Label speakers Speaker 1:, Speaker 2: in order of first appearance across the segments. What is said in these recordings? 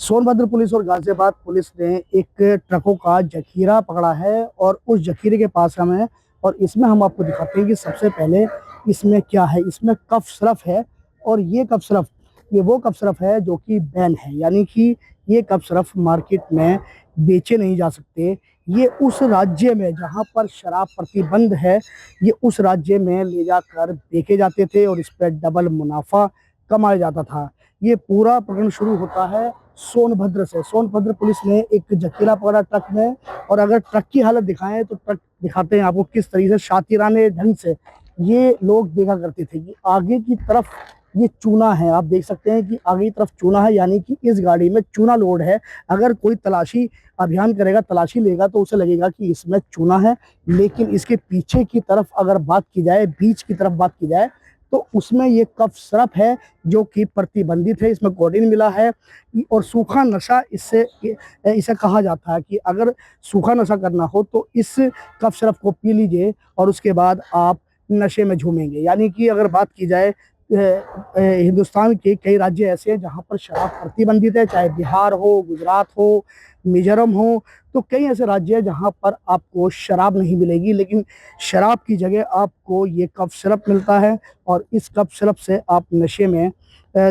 Speaker 1: Sonbhadra police और Ghaziabad police ने एक ट्रकों का जखीरा पकड़ा है और उस जखीरे के पास हम हैं और इसमें हम आपको दिखाते हैं कि सबसे पहले इसमें क्या है। इसमें कफ सिरप है और ये कफ सिरप ये वो कफ सिरप है जो कि बैन है, यानी कि ये कफ सिरप मार्केट में बेचे नहीं जा सकते। ये उस राज्य में जहाँ पर शराब प्रतिबंध है, ये उस राज्य में ले जाकर बेचे जाते थे और इस पर डबल मुनाफा कमाया जाता था। ये पूरा प्रकरण शुरू होता है सोनभद्र से। सोनभद्र पुलिस ने एक जखीरा पकड़ा ट्रक में, और अगर ट्रक की हालत दिखाएं तो ट्रक दिखाते हैं आपको किस तरीके से शातिराने ढंग से ये लोग देखा करते थे कि आगे की तरफ ये चूना है। आप देख सकते हैं कि आगे की तरफ चूना है, यानी कि इस गाड़ी में चूना लोड है। अगर कोई तलाशी अभियान करेगा, तलाशी लेगा, तो उसे लगेगा कि इसमें चूना है, लेकिन इसके पीछे की तरफ अगर बात की जाए, बीच की तरफ बात की जाए, तो उसमें ये कफ सिरप है जो कि प्रतिबंधित है। इसमें कोडीन मिला है और सूखा नशा इससे इसे कहा जाता है कि अगर सूखा नशा करना हो तो इस कफ सिरप को पी लीजिए और उसके बाद आप नशे में झूमेंगे। यानी कि अगर बात की जाए, हिंदुस्तान के कई राज्य ऐसे हैं जहां पर शराब प्रतिबंधित है, चाहे बिहार हो, गुजरात हो, मिजोरम हो। तो कई ऐसे राज्य हैं जहां पर आपको शराब नहीं मिलेगी, लेकिन शराब की जगह आपको ये कफ सिरप मिलता है और इस कफ सिरप से आप नशे में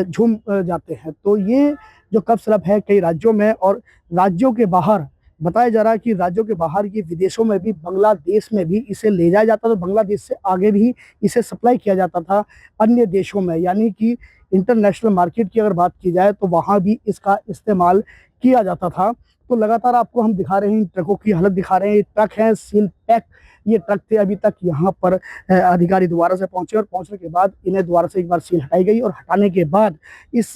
Speaker 1: झूम जाते हैं। तो ये जो कफ सिरप है कई राज्यों में और राज्यों के बाहर बताया जा रहा है कि राज्यों के बाहर ये विदेशों में भी, बांग्लादेश में भी इसे ले जाया जाता था। बांग्लादेश से आगे भी इसे सप्लाई किया जाता था अन्य देशों में, यानी कि इंटरनेशनल मार्केट की अगर बात की जाए तो वहाँ भी इसका इस्तेमाल किया जाता था। तो लगातार आपको हम दिखा रहे हैं, ट्रकों की हालत दिखा रहे हैं। ये ट्रक हैं सील पैक, ये ट्रक थे अभी तक यहाँ पर अधिकारी दोबारा से पहुंचे और पहुंचने के बाद इन्हें दोबारा से एक बार सील हटाई गई और हटाने के बाद इस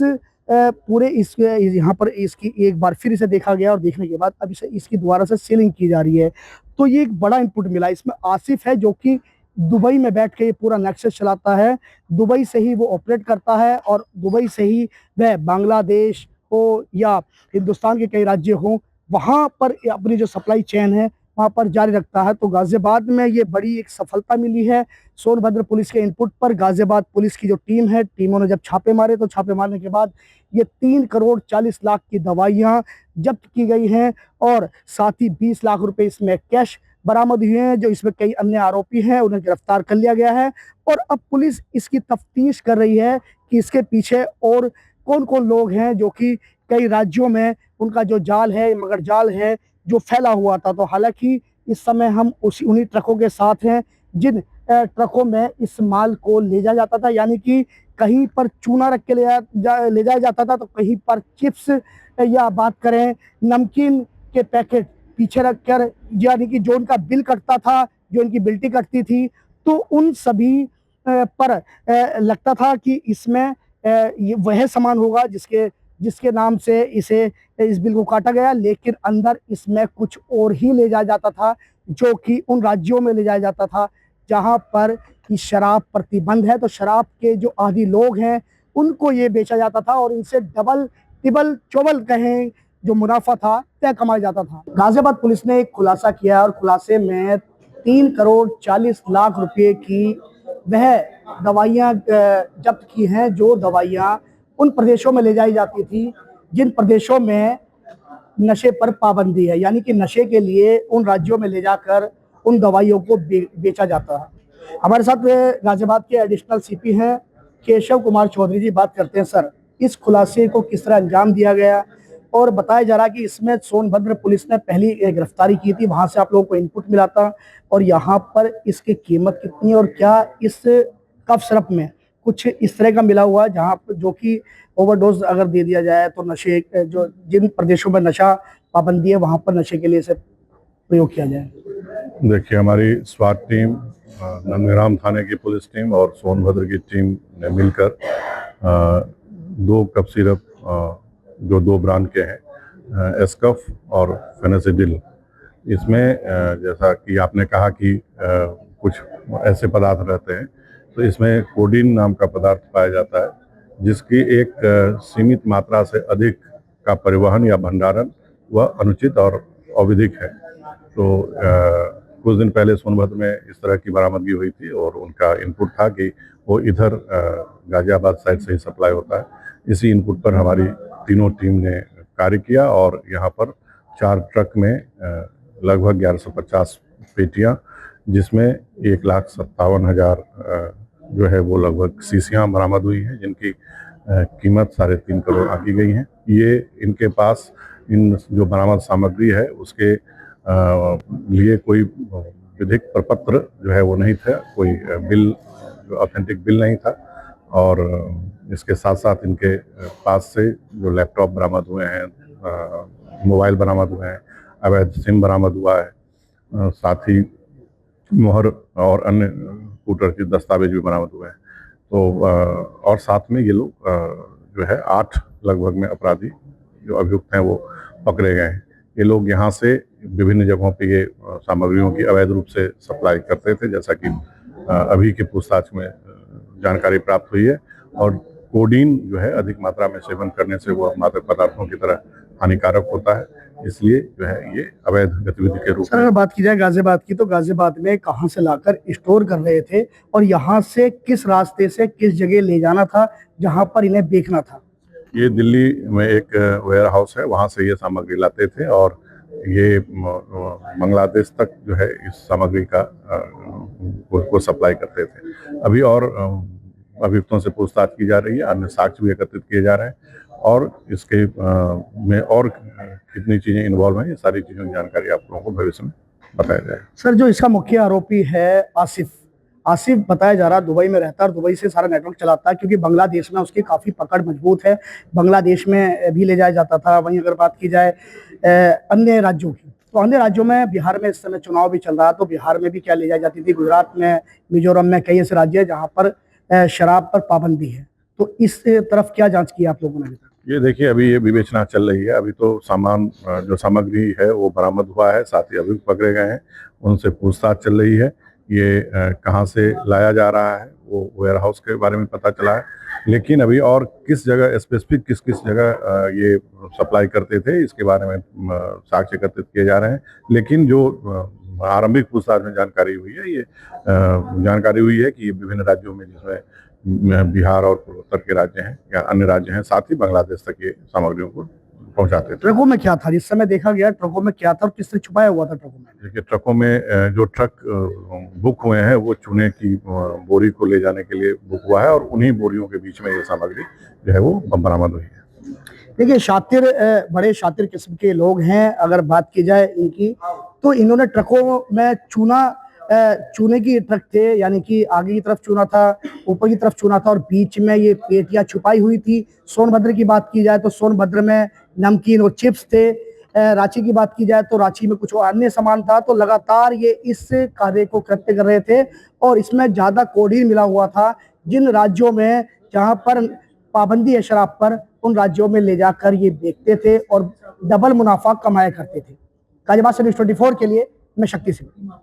Speaker 1: पूरे इस यहाँ पर इसकी एक बार फिर इसे देखा गया और देखने के बाद अब इसे इसकी दोबारा से सीलिंग की जा रही है। तो ये एक बड़ा इनपुट मिला। इसमें आसिफ है जो कि दुबई में बैठ के ये पूरा नेक्सस चलाता है। दुबई से ही वो ऑपरेट करता है और दुबई से ही वह बांग्लादेश हो या हिंदुस्तान के कई राज्य हों, वहाँ पर अपनी जो सप्लाई चेन है वहाँ पर जारी रखता है। तो गाजियाबाद में ये बड़ी एक सफलता मिली है सोनभद्र पुलिस के इनपुट पर। गाजियाबाद पुलिस की जो टीम है, टीमों ने जब छापे मारे तो छापे मारने के बाद ये 3,40,00,000 की दवाइयाँ जब्त की गई हैं और साथ ही 20 लाख रुपए इसमें कैश बरामद हुए हैं। जो इसमें कई अन्य आरोपी हैं उन्हें गिरफ्तार कर लिया गया है और अब पुलिस इसकी तफ्तीश कर रही है कि इसके पीछे और कौन कौन लोग हैं जो कि कई राज्यों में उनका जो जाल है, मगर जाल है जो फैला हुआ था। तो हालांकि इस समय हम उन्हीं ट्रकों के साथ हैं जिन ट्रकों में इस माल को ले जाया जाता था, यानी कि कहीं पर चूना रख के ले जाया जाता था, तो कहीं पर चिप्स या बात करें नमकीन के पैकेट पीछे रखकर, यानी कि जो उनका बिल कटता था, जो उनकी बिल्टी कटती थी, तो उन सभी पर लगता था कि इसमें ये वह सामान होगा जिसके नाम से इस बिल को काटा गया, लेकिन अंदर इसमें कुछ और ही ले जाया जाता था, जो कि उन राज्यों में ले जाया जाता था जहां पर कि शराब प्रतिबंध है। तो शराब के जो आदी लोग हैं उनको ये बेचा जाता था और इनसे डबल टिबल चौबल कहें जो मुनाफा था तय कमाया जाता था। गाजियाबाद पुलिस ने एक खुलासा किया और खुलासे में 3,40,00,000 रुपए की वह दवाइयाँ जब्त की हैं, जो दवाइयाँ उन प्रदेशों में ले जाई जाती थी जिन प्रदेशों में नशे पर पाबंदी है, यानी कि नशे के लिए उन राज्यों में ले जाकर उन दवाइयों को बेचा जाता है। हमारे साथ गाजियाबाद के एडिशनल सीपी हैं केशव कुमार चौधरी जी। बात करते हैं सर, इस खुलासे को किस तरह अंजाम दिया गया और बताया जा रहा है कि इसमें सोनभद्र पुलिस ने पहली गिरफ्तारी की थी, वहां से आप लोगों को इनपुट मिला था और यहाँ पर इसकी कीमत कितनी और क्या इस कफ सिरप में कुछ इस तरह का मिला हुआ है जहाँ पर जो कि ओवरडोज अगर दे दिया जाए तो नशे, जो जिन प्रदेशों में नशा पाबंदी है वहाँ पर नशे के लिए इसे प्रयोग किया जाए।
Speaker 2: देखिए, हमारी स्वाट टीम, नंदग्राम थाने की पुलिस टीम और सोनभद्र की टीम ने मिलकर 2 कफ सिरप जो 2 ब्रांड के हैं, एस्कफ और फेनेसिडिल, इसमें जैसा कि आपने कहा कि कुछ ऐसे पदार्थ रहते हैं, तो इसमें कोडीन नाम का पदार्थ पाया जाता है जिसकी एक सीमित मात्रा से अधिक का परिवहन या भंडारण वह अनुचित और अविधिक है। तो कुछ दिन पहले सोनभद्र में इस तरह की बरामदगी हुई थी और उनका इनपुट था कि वो इधर गाजियाबाद साइड से ही सप्लाई होता है। इसी इनपुट पर हमारी तीनों टीम ने कार्य किया और यहाँ पर 4 ट्रक में लगभग 1150 पेटियां, जिसमें 1,57,000 जो है वो लगभग शीशियां बरामद हुई हैं, जिनकी कीमत 3.5 करोड़ आंकी गई है। ये इनके पास इन जो बरामद सामग्री है उसके लिए कोई विधिक प्रपत्र जो है वो नहीं था, कोई बिल, जो ऑथेंटिक बिल नहीं था। और इसके साथ साथ इनके पास से जो लैपटॉप बरामद हुए हैं, मोबाइल बरामद हुए हैं, अवैध सिम बरामद हुआ है, साथ ही मोहर और अन्य कूटर के दस्तावेज भी बरामद हुए हैं। तो और साथ में ये लोग जो है 8 लगभग में अपराधी जो अभियुक्त हैं वो पकड़े गए हैं। ये लोग यहाँ से विभिन्न जगहों पे ये सामग्रियों की अवैध रूप से सप्लाई करते थे, जैसा कि अभी की पूछताछ में जानकारी प्राप्त हुई है। और कोडीन जो है अधिक मात्रा में सेवन करने से वो मादक पदार्थों की तरह हानिकारक होता है, इसलिए जो है ये अवैध गतिविधि के रूप
Speaker 1: सर, अगर बात की जाए गाजियाबाद की, तो गाजियाबाद में कहां से लाकर स्टोर कर रहे थे और यहां से किस रास्ते से किस जगह ले जाना था जहां पर इन्हें बेचना था? ये
Speaker 2: दिल्ली में एक वेयर हाउस है, वहां से ये सामग्री लाते थे और ये बांग्लादेश तक जो है इस सामग्री का को सप्लाई करते थे। अभी और अभियुक्तों से पूछताछ की जा रही है, अन्य साक्ष्य भी एकत्रित किए जा रहे हैं और इसके में और कितनी चीजें इन्वॉल्व हैं, ये सारी चीजों की जानकारी आप लोगों को भविष्य में बताया जाएगा।
Speaker 1: सर, जो इसका मुख्य आरोपी है आसिफ बताया जा रहा है दुबई में रहता है और दुबई से सारा नेटवर्क चलाता है, क्योंकि बांग्लादेश में उसकी काफ़ी पकड़ मजबूत है। बांग्लादेश में भी ले जाया जाता था। वहीं अगर बात की जाए अन्य राज्यों की, तो अन्य राज्यों में, बिहार में इस समय चुनाव भी चल रहा है, तो बिहार में भी क्या ले जाई जाती थी। गुजरात में, मिजोरम में, कई ऐसे राज्य है जहाँ पर शराब पर पाबंदी है। तो इस तरफ क्या जाँच की आप लोगों ने?
Speaker 2: ये देखिए, अभी ये विवेचना चल रही है। अभी तो सामान जो सामग्री है वो बरामद हुआ है, साथ ही अभियुक्त पकड़े गए हैं, उनसे पूछताछ चल रही है। ये कहाँ से लाया जा रहा है वो वेयर हाउस के बारे में पता चला है, लेकिन अभी और किस जगह स्पेसिफिक किस जगह ये सप्लाई करते थे इसके बारे में साक्ष्य एकत्रित किए जा रहे हैं। लेकिन जो आरंभिक पूछताछ में जानकारी हुई है, ये जानकारी हुई है कि ये विभिन्न राज्यों में, जिसमें बिहार और पूर्वोत्तर के राज्य हैं या अन्य राज्य हैं, साथ ही बांग्लादेश तक ये सामग्रियों को पहुंचाते थे।
Speaker 1: ट्रकों में क्या था जिस समय देखा गया? ट्रकों में क्या था और किस तरह छुपाया हुआ था ट्रकों में?
Speaker 2: देखिए, ट्रकों में जो ट्रक बुक हुए हैं वो चूने की बोरी को ले जाने के लिए बुक हुआ है और उन्हीं बोरियों के बीच में ये सामग्री जो है वो बरामद हुई है।
Speaker 1: देखिए, बड़े शातिर किस्म के लोग हैं। अगर बात की जाए इनकी, तो इन्होंने ट्रकों में चूने की ट्रक थे, यानी कि आगे की तरफ चूना था, ऊपर की तरफ चूना था और बीच में ये पेटियां छुपाई हुई थी। सोनभद्र की बात की जाए तो सोनभद्र में नमकीन और चिप्स थे। रांची की बात की जाए तो रांची में कुछ और अन्य सामान था। तो लगातार ये इस कार्य को कृत्य कर रहे थे और इसमें ज्यादा कोडीन मिला हुआ था। जिन राज्यों में जहां पर पाबंदी है शराब पर, उन राज्यों में ले जाकर ये बेचते थे और डबल मुनाफा कमाया करते थे। गाजियाबाद से न्यूज़ 24 के लिए मैं शक्ति सिंह।